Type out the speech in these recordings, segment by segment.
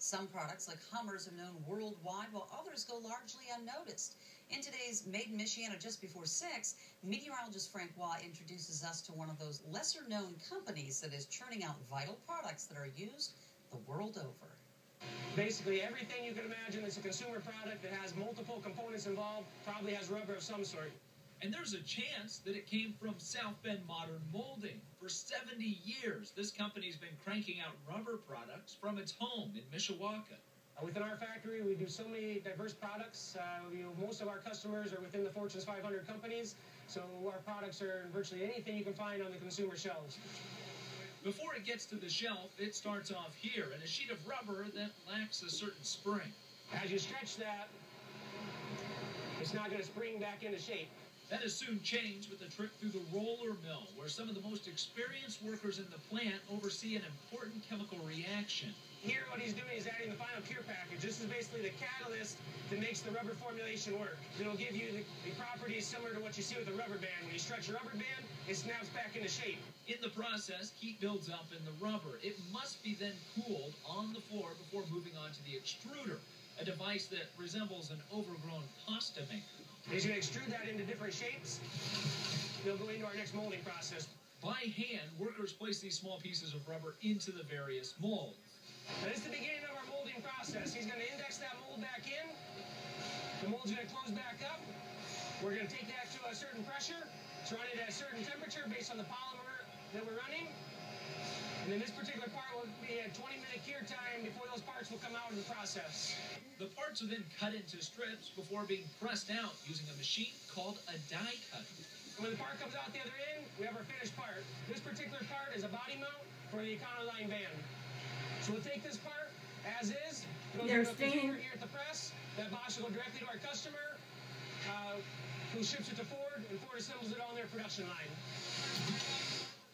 Some products, like Hummers, are known worldwide, while others go largely unnoticed. In today's Made in Michiana Just Before 6, meteorologist Frank Waugh introduces us to one of those lesser-known companies that is churning out vital products that are used the world over. Basically, everything you can imagine that's a consumer product that has multiple components involved probably has rubber of some sort. And there's a chance that it came from South Bend Modern Molding. For 70 years, this company's been cranking out rubber products from its home in Mishawaka. Within our factory, we do so many diverse products. Most of our customers are within the Fortune 500 companies, so our products are in virtually anything you can find on the consumer shelves. Before it gets to the shelf, it starts off here in a sheet of rubber that lacks a certain spring. As you stretch that, it's not going to spring back into shape. That is soon changed with a trip through the roller mill, where some of the most experienced workers in the plant oversee an important chemical reaction. Here, what he's doing is adding the final cure package. This is basically the catalyst that makes the rubber formulation work. It'll give you the properties similar to what you see with a rubber band. When you stretch a rubber band, it snaps back into shape. In the process, heat builds up in the rubber. It must be then cooled on the floor before moving on to the extruder, a device that resembles an overgrown pasta maker. He's going to extrude that into different shapes. They'll go into our next molding process. By hand, workers place these small pieces of rubber into the various molds. Now, this is the beginning of our molding process. He's going to index that mold back in. The mold's going to close back up. We're going to take that to a certain pressure, to run it at a certain temperature based on the polymer that we're running. And then this particular part will be a 20-minute cure time before those parts will come out of the process. The parts are then cut into strips before being pressed out using a machine called a die cutter. When the part comes out the other end, we have our finished part. This particular part is a body mount for the Econoline van. So we'll take this part as is, go to the container here at the press. That box will go directly to our customer, who ships it to Ford, and Ford assembles it on their production line.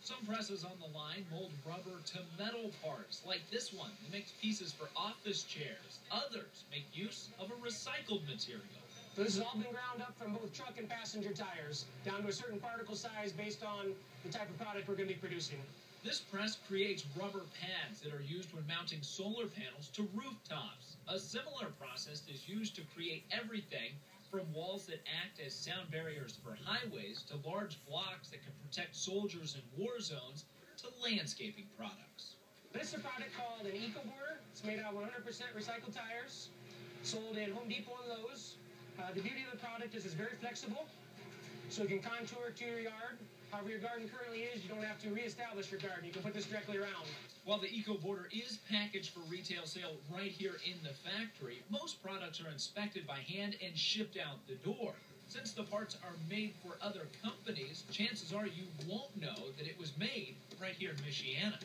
Some presses on the line mold rubber to metal parts, like this one that makes pieces for office chairs. Others make use of a recycled material. So this has all been ground up from both truck and passenger tires, down to a certain particle size based on the type of product we're going to be producing. This press creates rubber pads that are used when mounting solar panels to rooftops. A similar process is used to create everything from walls that act as sound barriers for highways to large blocks that can protect soldiers in war zones to landscaping products. This is a product called an EcoBorder. It's made out of 100% recycled tires, sold in Home Depot and Lowe's. The beauty of the product is it's very flexible, so you can contour to your yard. However your garden currently is, you don't have to reestablish your garden. You can put this directly around. While the EcoBorder is packaged for retail sale right here in the factory, most products are inspected by hand and shipped out the door. Since the parts are made for other companies, chances are you won't know that it was made right here in Michiana.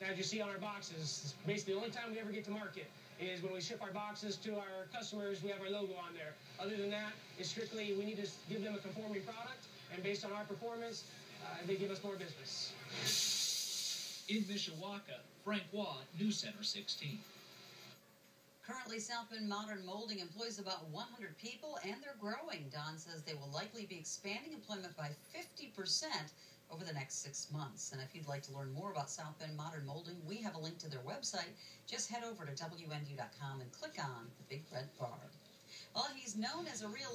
As you see on our boxes, basically the only time we ever get to market is when we ship our boxes to our customers. We have our logo on there. Other than that, it's strictly we need to give them a conforming product, and based on our performance, they give us more business. In Mishawaka, Frank Waugh, News Center 16. Currently, South Bend Modern Molding employs about 100 people, and they're growing. Don says they will likely be expanding employment by 50% over the next 6 months. And if you'd like to learn more about South Bend Modern Molding, we have a link to their website. Just head over to WNDU.com and click on the big red bar. Well, he's known as a real